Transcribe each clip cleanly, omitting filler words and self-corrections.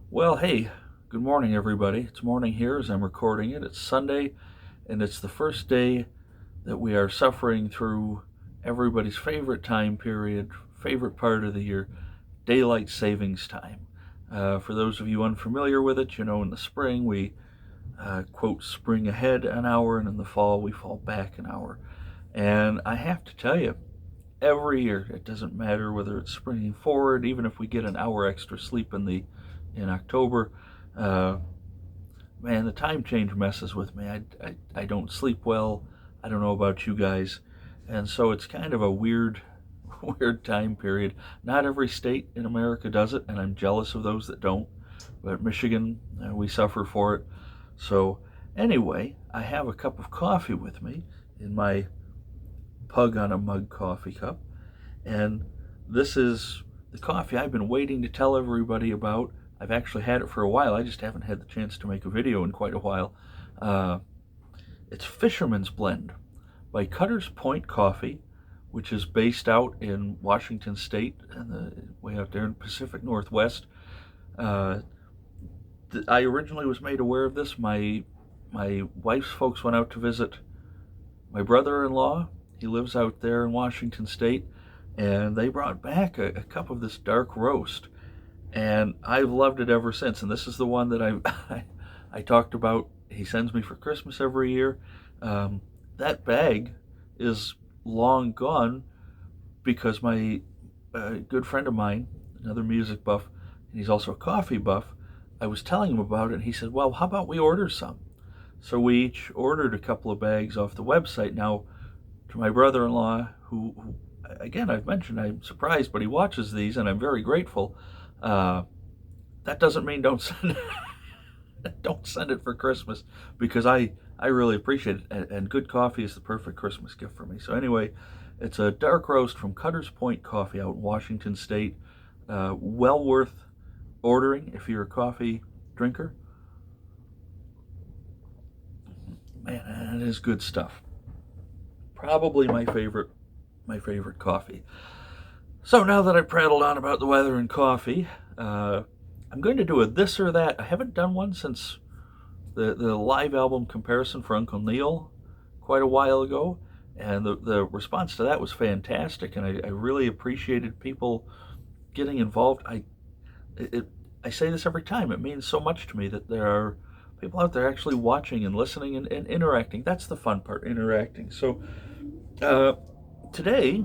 Well, hey, good morning, everybody. It's morning here as I'm recording it. It's Sunday, and it's the first day that we are suffering through everybody's favorite time period, favorite part of the year, daylight savings time. For those of you unfamiliar with it, in the spring we quote spring ahead an hour, and in the fall we fall back an hour. And I have to tell you, every year, it doesn't matter whether it's springing forward, even if we get an hour extra sleep in October. Uh, Man, the time change messes with me. I don't sleep well. I don't know about you guys, and so it's kind of a weird weird time period. Not every state in America does it, and I'm jealous of those that don't. But Michigan, we suffer for it. So anyway, I have a cup of coffee with me in my pug on a mug coffee cup, and this is the coffee I've been waiting to tell everybody about. I've actually had it for a while. I just haven't had the chance to make a video in quite a while. Uh, it's Fisherman's Blend by Cutter's Point Coffee, which is based out in Washington State, and way out there in the Pacific Northwest. Uh, I originally was made aware of this. My wife's folks went out to visit my brother-in-law. He lives out there in Washington State, and they brought back a cup of this dark roast. And I've loved it ever since. And this is the one that I talked about. He sends me for Christmas every year. That bag is long gone because my good friend of mine, another music buff, and he's also a coffee buff, I was telling him about it, and he said, well, how about we order some? So we each ordered a couple of bags off the website. Now, to my brother-in-law, who again, I've mentioned I'm surprised, but he watches these, and I'm very grateful. That doesn't mean don't send don't send it for Christmas, because I really appreciate it, and good coffee is the perfect Christmas gift for me. So anyway, it's a dark roast from Cutter's Point Coffee out in Washington State. Well worth ordering if you're a coffee drinker. Man, it is good stuff. Probably my favorite coffee. So now that I've prattled on about the weather and coffee, I'm going to do a this or that. I haven't done one since the live album comparison for Uncle Neil quite a while ago, and the response to that was fantastic, and I really appreciated people getting involved. I say this every time. It means so much to me that there are people out there actually watching and listening and interacting. That's the fun part, interacting. So today,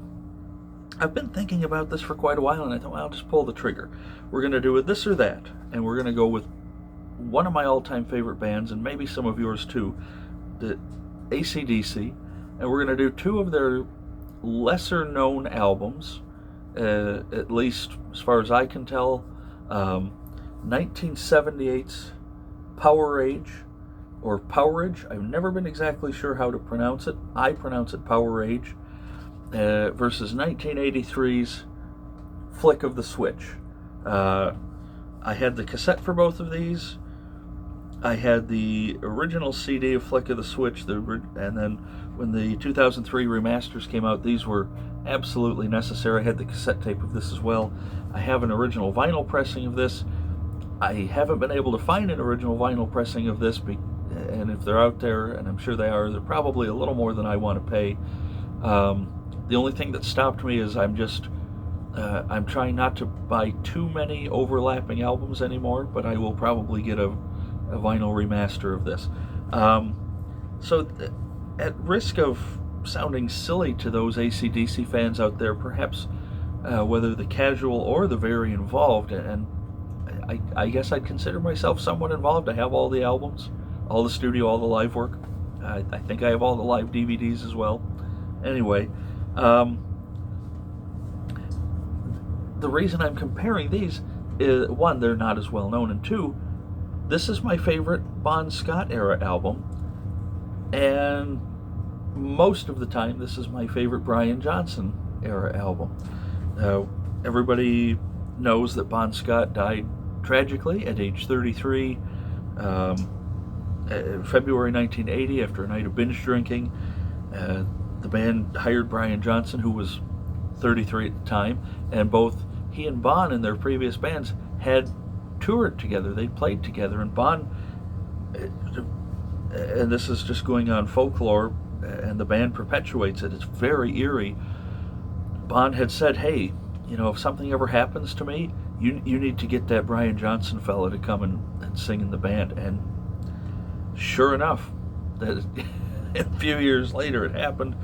I've been thinking about this for quite a while, and I thought, well, I'll just pull the trigger. We're going to do a this or that, and we're going to go with one of my all-time favorite bands, and maybe some of yours too, the AC/DC, and we're going to do two of their lesser-known albums, at least as far as I can tell. 1978's Powerage, or Powerage. I've never been exactly sure how to pronounce it. I pronounce it Powerage. Versus 1983's Flick of the Switch. I had the cassette for both of these. I had the original CD of Flick of the Switch, and then when the 2003 remasters came out, these were absolutely necessary. I had the cassette tape of this as well. I have an original vinyl pressing of this. I haven't been able to find an original vinyl pressing of this, and if they're out there, and I'm sure they are, they're probably a little more than I want to pay. The only thing that stopped me is I'm trying not to buy too many overlapping albums anymore, but I will probably get a vinyl remaster of this. At risk of sounding silly to those AC/DC fans out there, perhaps whether the casual or the very involved, and I guess I'd consider myself somewhat involved. I have all the albums, all the studio, all the live work. I think I have all the live DVDs as well. Anyway, the reason I'm comparing these is, one, they're not as well known, and two, this is my favorite Bon Scott-era album, and most of the time this is my favorite Brian Johnson-era album. Everybody knows that Bon Scott died tragically at age 33, February 1980, after a night of binge drinking. The band hired Brian Johnson, who was 33 at the time, and both he and Bon in their previous bands had toured together, they played together, and Bon, and this is just going on folklore, and the band perpetuates it, it's very eerie. Bon had said, hey, if something ever happens to me, you need to get that Brian Johnson fella to come and sing in the band. And sure enough, that a few years later it happened.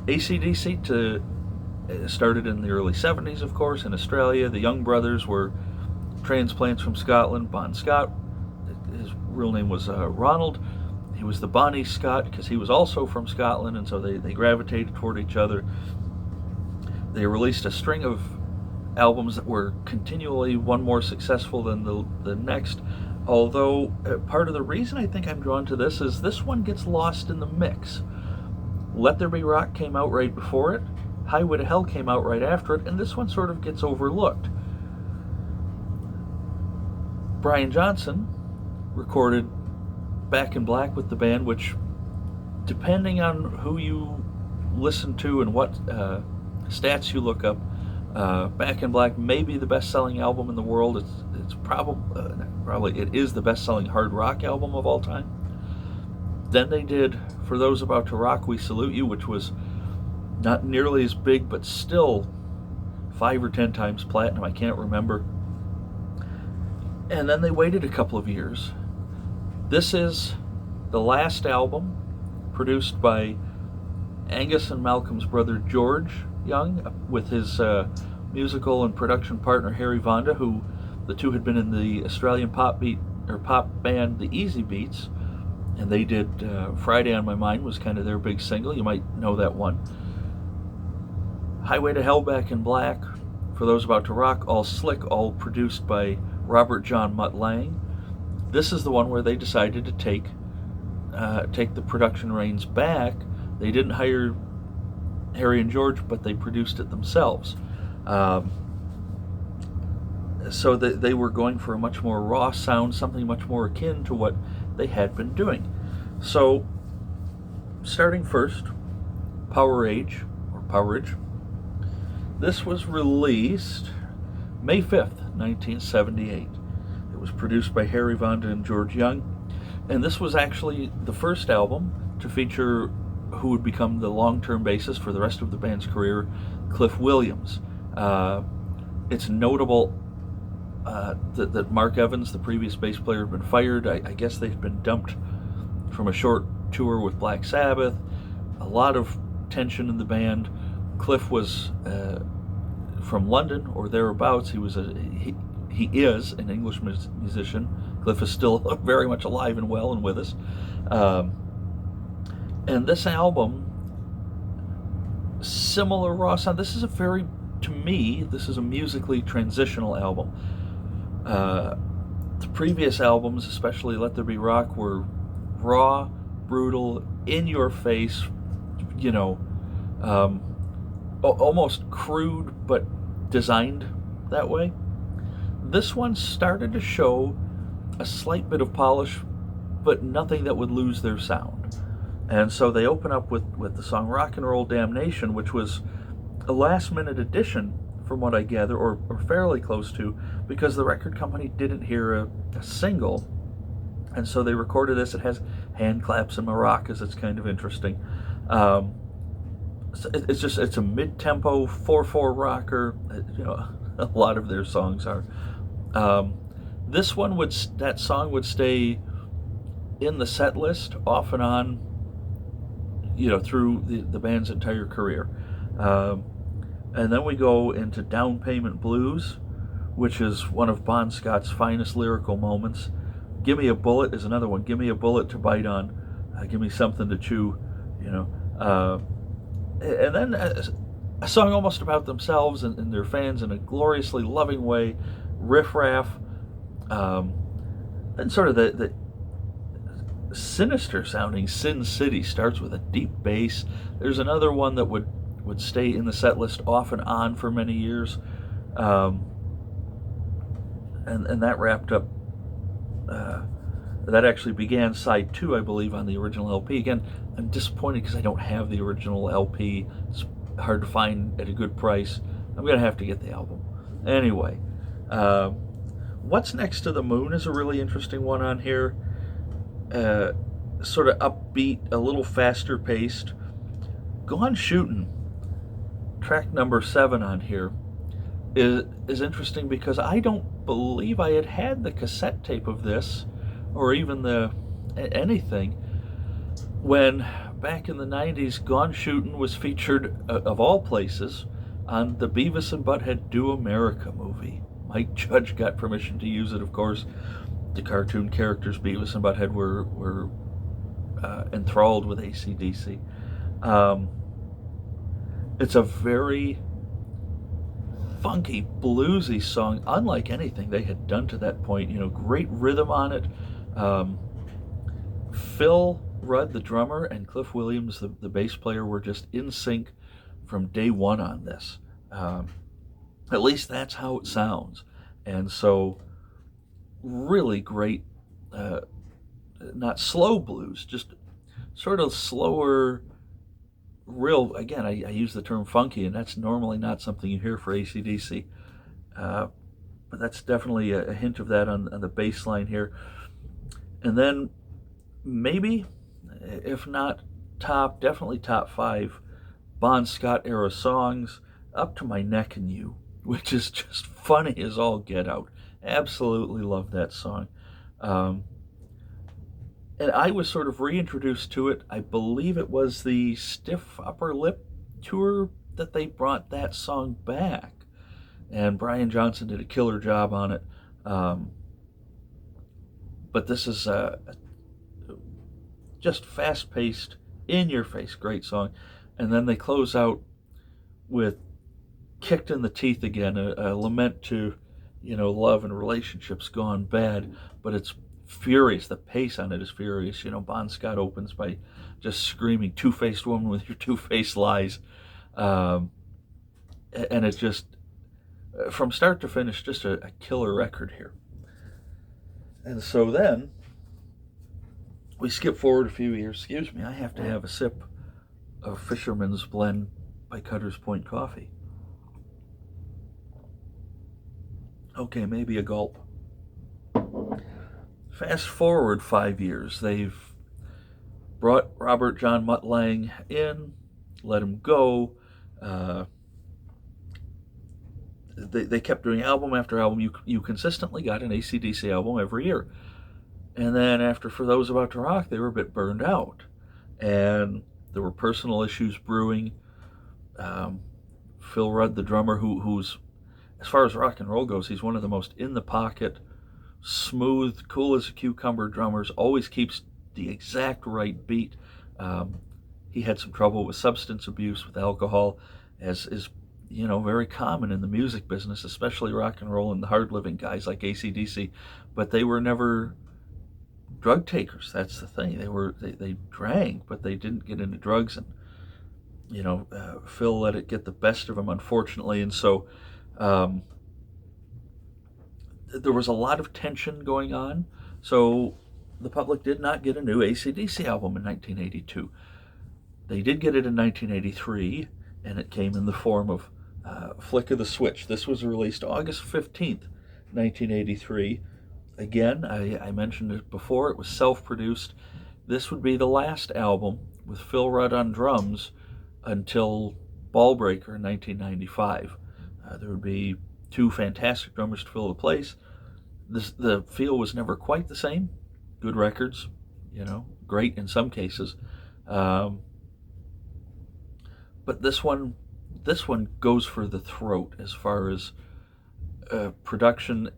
AC/DC started in the early 70s, of course, in Australia. The Young Brothers were transplants from Scotland. Bon Scott, his real name was Ronald. He was the Bonnie Scott because he was also from Scotland, and so they gravitated toward each other. They released a string of albums that were continually one more successful than the next, although part of the reason I think I'm drawn to this is this one gets lost in the mix. Let There Be Rock came out right before it, Highway to Hell came out right after it, and this one sort of gets overlooked. Brian Johnson recorded Back in Black with the band, which, depending on who you listen to and what stats you look up, Back in Black may be the best-selling album in the world. It's probably it is the best-selling hard rock album of all time. Then they did For Those About to Rock, We Salute You, which was not nearly as big, but still 5 or 10 times platinum, I can't remember. And then they waited a couple of years. This is the last album produced by Angus and Malcolm's brother George Young, with his musical and production partner Harry Vonda, who the two had been in the Australian pop band The Easy Beats, and they did Friday on My Mind was kind of their big single. You might know that one. Highway to Hell, Back in Black, For Those About to Rock, All Slick, all produced by Robert John Mutt Lang. This is the one where they decided to take the production reins back. They didn't hire Harry and George, but they produced it themselves. So they were going for a much more raw sound, something much more akin to what they had been doing. So, starting first, Powerage. This was released May 5th, 1978. It was produced by Harry Vonda and George Young, and this was actually the first album to feature who would become the long-term bassist for the rest of the band's career, Cliff Williams. It's notable that Mark Evans, the previous bass player, had been fired. I guess they'd been dumped from a short tour with Black Sabbath. A lot of tension in the band. Cliff was from London or thereabouts. He is an English musician. Cliff is still very much alive and well and with us. And this album, similar raw sound. This is to me, this is a musically transitional album. The previous albums, especially Let There Be Rock, were raw, brutal, in your face, almost crude, but designed that way. This one started to show a slight bit of polish, but nothing that would lose their sound. And so they open up with the song Rock and Roll Damnation, which was a last-minute addition, from what I gather, or fairly close to, because the record company didn't hear a single, and so they recorded this. It has hand claps and maracas. It's kind of interesting. It's a mid-tempo 4/4 rocker. A lot of their songs are. That song would stay in the set list off and on, through the band's entire career. And then we go into Down Payment Blues, which is one of Bon Scott's finest lyrical moments. Give Me a Bullet is another one. Give me a bullet to bite on. Give me something to chew, And then a song almost about themselves and their fans in a gloriously loving way. Riff Raff. Then sort of the sinister sounding Sin City starts with a deep bass. There's another one that would stay in the set list off and on for many years, and that wrapped up. That actually began side 2, I believe, on the original LP. Again, I'm disappointed because I don't have the original LP. It's hard to find at a good price. I'm gonna have to get the album anyway. What's Next to the Moon is a really interesting one on here. Sort of upbeat, a little faster paced. Gone Shootin', track number 7 on here, is interesting because I don't believe I had the cassette tape of this, or even anything, when back in the 90s, Gone Shootin' was featured, of all places, on the Beavis and Butthead Do America movie. Mike Judge got permission to use it, of course. The cartoon characters Beavis and Butthead were enthralled with AC/DC. It's a very funky, bluesy song, unlike anything they had done to that point. Great rhythm on it. Phil Rudd, the drummer, and Cliff Williams, the bass player, were just in sync from day one on this. At least that's how it sounds. And so, really great, not slow blues, just sort of slower, real, again, I use the term funky, and that's normally not something you hear for AC/DC. But that's definitely a hint of that on the bass line here. And then maybe, if not definitely top 5 Bon Scott-era songs, Up to My Neck in You, which is just funny as all get out. Absolutely love that song. And I was sort of reintroduced to it. I believe it was the Stiff Upper Lip tour that they brought that song back. And Brian Johnson did a killer job on it. But this is just fast-paced, in-your-face, great song. And then they close out with Kicked in the Teeth again, a lament to, love and relationships gone bad, but it's furious. The pace on it is furious. Bon Scott opens by just screaming, "Two-faced woman with your two-faced lies." And it just, from start to finish, just a killer record here. And so then, we skip forward a few years. Excuse me, I have to have a sip of Fisherman's Blend by Cutter's Point Coffee. Okay, maybe a gulp. Fast forward 5 years. They've brought Robert John Mutt Lange in, let him go. They kept doing album after album. You consistently got an AC/DC album every year. And then For Those About to Rock, they were a bit burned out. And there were personal issues brewing. Phil Rudd, the drummer, who's, as far as rock and roll goes, he's one of the most in-the-pocket, smooth, cool as a cucumber drummers, always keeps the exact right beat. He had some trouble with substance abuse, with alcohol, as is, very common in the music business, especially rock and roll and the hard-living guys like AC/DC. But they were never drug takers. That's the thing. They drank, but they didn't get into drugs, and Phil let it get the best of him, unfortunately. And so there was a lot of tension going on. So the public did not get a new AC/DC album in 1982. They did get it in 1983, and it came in the form of Flick of the Switch. This was released August 15th, 1983. Again, I mentioned it before, it was self-produced. This would be the last album with Phil Rudd on drums until Ballbreaker in 1995. There would be 2 fantastic drummers to fill the place. The feel was never quite the same. Good records, great in some cases. But this one goes for the throat as far as production.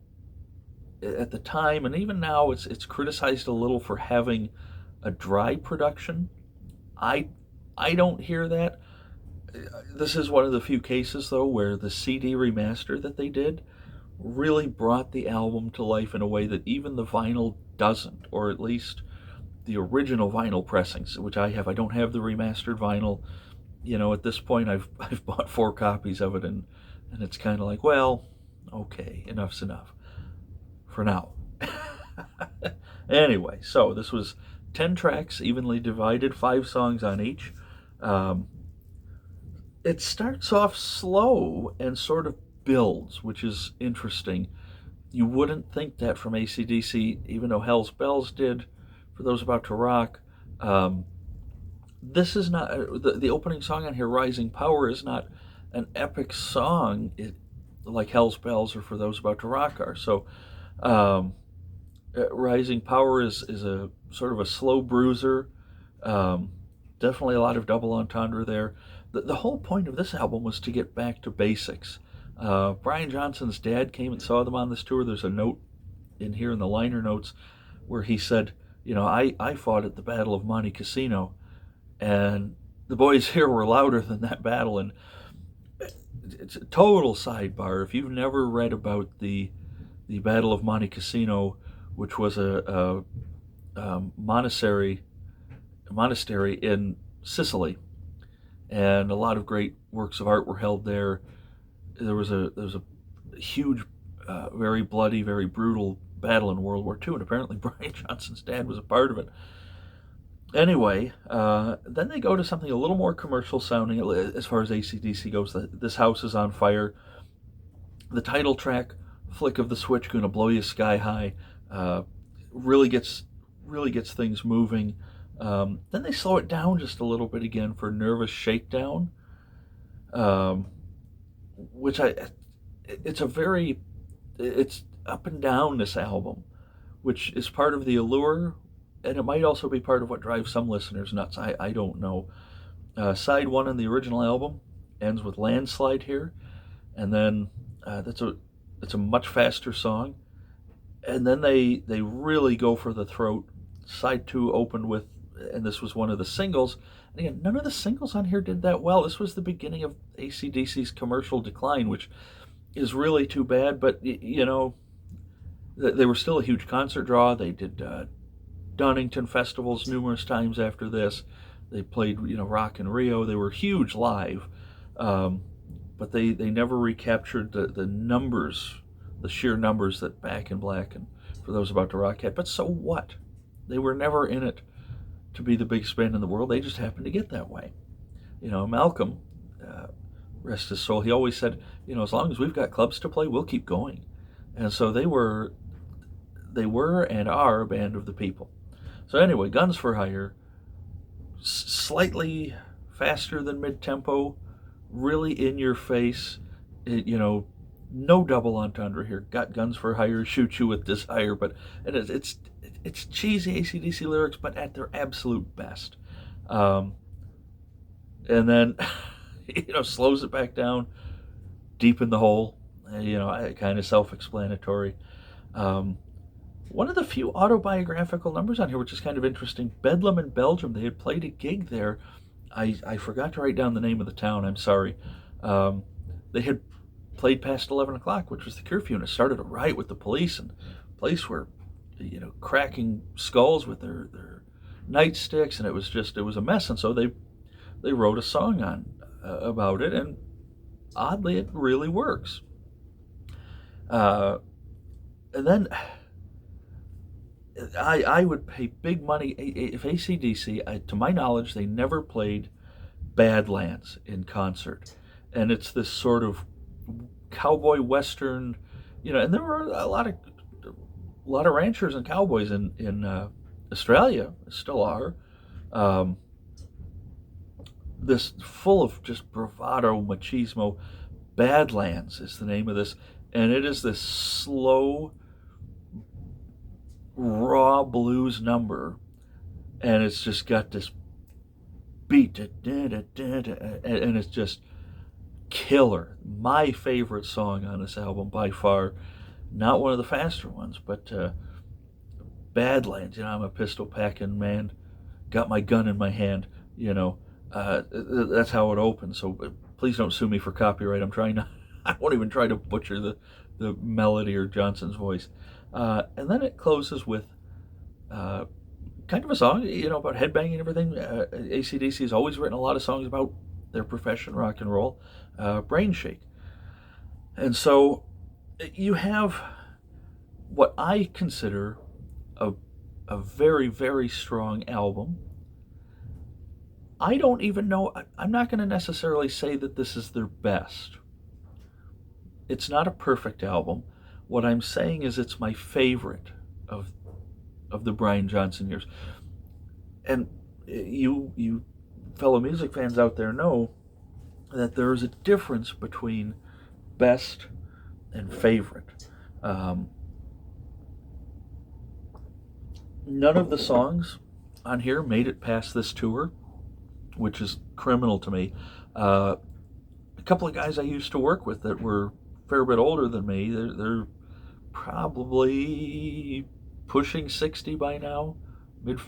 At the time, and even now, it's criticized a little for having a dry production. I don't hear that. This is one of the few cases, though, where the CD remaster that they did really brought the album to life in a way that even the vinyl doesn't, or at least the original vinyl pressings, which I have. I don't have the remastered vinyl. At this point, I've bought 4 copies of it, and it's kind of like, well, okay, enough's enough for now. Anyway, so this was 10 tracks, evenly divided, 5 songs on each. It starts off slow and sort of builds, which is interesting. You wouldn't think that from AC/DC, even though Hell's Bells did, For Those About to Rock. This is not, the opening song on here, Rising Power, is not an epic song like Hell's Bells or For Those About to Rock are. So Rising Power is a sort of a slow bruiser. Definitely a lot of double entendre there. The whole point of this album was to get back to basics. Brian Johnson's dad came and saw them on this tour. There's a note in here in the liner notes where he said, I fought at the Battle of Monte Cassino, and the boys here were louder than that battle. And it's a total sidebar. If you've never read about the Battle of Monte Cassino, which was a monastery in Sicily, and a lot of great works of art were held there. There was a huge, very bloody, very brutal battle in World War II, and apparently Brian Johnson's dad was a part of it. Anyway, then they go to something a little more commercial sounding as far as AC/DC goes. This House is on Fire. The title track, Flick of the Switch, Gonna Blow You Sky High, really gets things moving. Then they slow it down just a little bit again for Nervous Shakedown, which it's up and down, this album, which is part of the allure, and it might also be part of what drives some listeners nuts. I don't know. Side 1 on the original album ends with Landslide here, and then it's a much faster song, and then they really go for the throat. Side 2 opened with, and this was one of the singles, and again, none of the singles on here did that well. This was the beginning of AC/DC's commercial decline, which is really too bad, but they were still a huge concert draw. They did Donington festivals numerous times after this. They played, Rock in Rio. They were huge live, but they never recaptured the numbers, the sheer numbers that Back in Black and For Those About to Rock had. But so what? They were never in it to be the biggest band in the world. They just happened to get that way. Malcolm, rest his soul, he always said, as long as we've got clubs to play, we'll keep going. And so they were and are a band of the people. So anyway, Guns for Hire, slightly faster than mid-tempo, really in your face, no double entendre here. Got Guns for Hire, shoot you with desire, but it's cheesy AC/DC lyrics, but at their absolute best. And then, slows it back down, Deep in the Hole, kind of self-explanatory. One of the few autobiographical numbers on here, which is kind of interesting, Bedlam and Belgium. They had played a gig there. I forgot to write down the name of the town, I'm sorry. They had played past 11 o'clock, which was the curfew, and it started a riot with the police, and the police were, cracking skulls with their nightsticks, and it was a mess. And so they wrote a song about it, and oddly, it really works. And then I would pay big money if AC/DC, to my knowledge, they never played Badlands in concert, and it's this sort of cowboy western, and there were a lot of ranchers and cowboys in Australia, still are. This full of just bravado, machismo. Badlands is the name of this, and it is this slow, raw blues number, and it's just got this beat, and it's just killer. My favorite song on this album by far. Not one of the faster ones, but Badlands. I'm a pistol packing man, got my gun in my hand. That's how it opens. So please don't sue me for copyright. I won't even try to butcher the melody or Johnson's voice. And then it closes with kind of a song, about headbanging and everything. AC/DC has always written a lot of songs about their profession, rock and roll, Brain Shake. And so you have what I consider a very, very strong album. I don't even know, I'm not going to necessarily say that this is their best. It's not a perfect album, What I'm saying is it's my favorite of the Brian Johnson years. And you fellow music fans out there know that there is a difference between best and favorite. None of the songs on here made it past this tour, which is criminal to me. A couple of guys I used to work with that were a fair bit older than me, they're probably pushing 60 by now, mid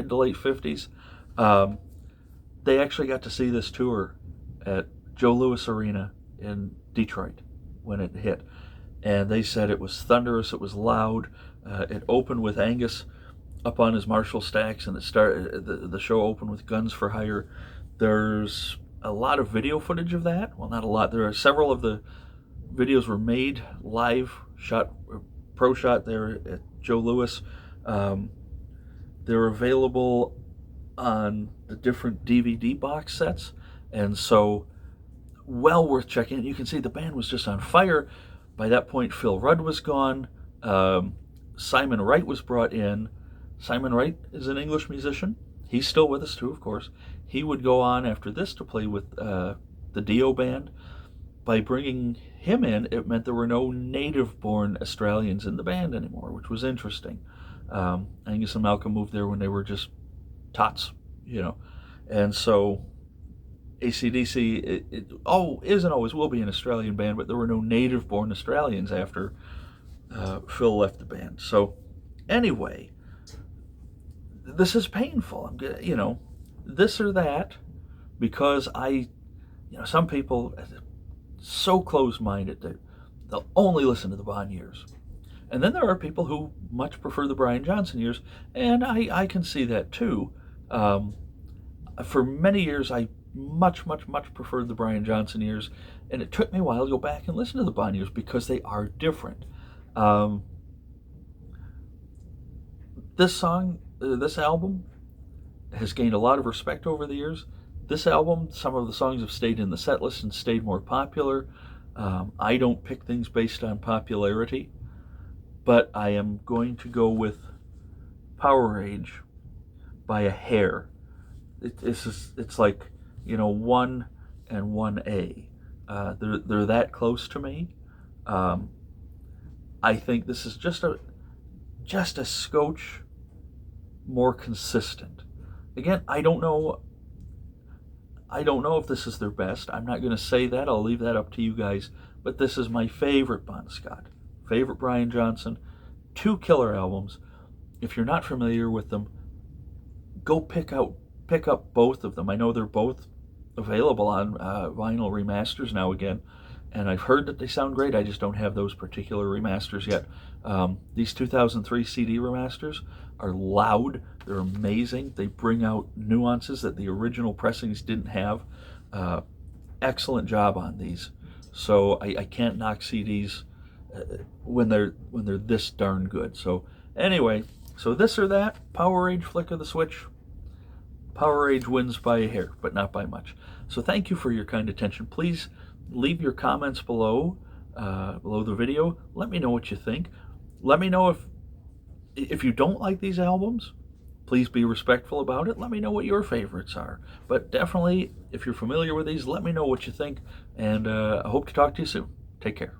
to late 50s. They actually got to see this tour at Joe Louis Arena in Detroit when it hit, and they said it was thunderous, it was loud. It opened with Angus up on his Marshall stacks, and the show opened with Guns for Hire. There's a lot of video footage of that. Well, not a lot. There are several of the videos were made live, shot, pro shot there at Joe Louis. They're available on the different DVD box sets, and so well worth checking. You can see the band was just on fire. By that point, Phil Rudd was gone. Simon Wright was brought in. Simon Wright is an English musician. He's still with us too, of course. He would go on after this to play with the Dio band. By bringing him in, it meant there were no native-born Australians in the band anymore, which was interesting. Angus and Malcolm moved there when they were just tots, and so AC/DC is and always will be an Australian band, but there were no native-born Australians after Phil left the band. So anyway, this is painful. I'm this or that, because some people so close-minded that they'll only listen to the Bon years. And then there are people who much prefer the Brian Johnson years, and I can see that too. For many years, I much preferred the Brian Johnson years, and it took me a while to go back and listen to the Bon years because they are different. This album has gained a lot of respect over the years. This album, some of the songs have stayed in the set list and stayed more popular. I don't pick things based on popularity, but I am going to go with Powerage by a hair. It's like 1 and 1A. They're that close to me. I think this is just a scotch more consistent. Again, I don't know if this is their best. I'm not going to say that. I'll leave that up to you guys. But this is my favorite Bon Scott, favorite Brian Johnson. 2 killer albums. If you're not familiar with them, go pick up both of them. I know they're both available on vinyl remasters now again, and I've heard that they sound great. I just don't have those particular remasters yet. These 2003 CD remasters are loud. They're amazing. They bring out nuances that the original pressings didn't have. Excellent job on these. So I can't knock CDs when they're this darn good. So anyway, so this or that, Powerage, flick of the switch. Powerage wins by a hair, but not by much. So thank you for your kind attention. Please leave your comments below the video. Let me know what you think. Let me know if you don't like these albums. Please be respectful about it. Let me know what your favorites are. But definitely, if you're familiar with these, let me know what you think. And I hope to talk to you soon. Take care.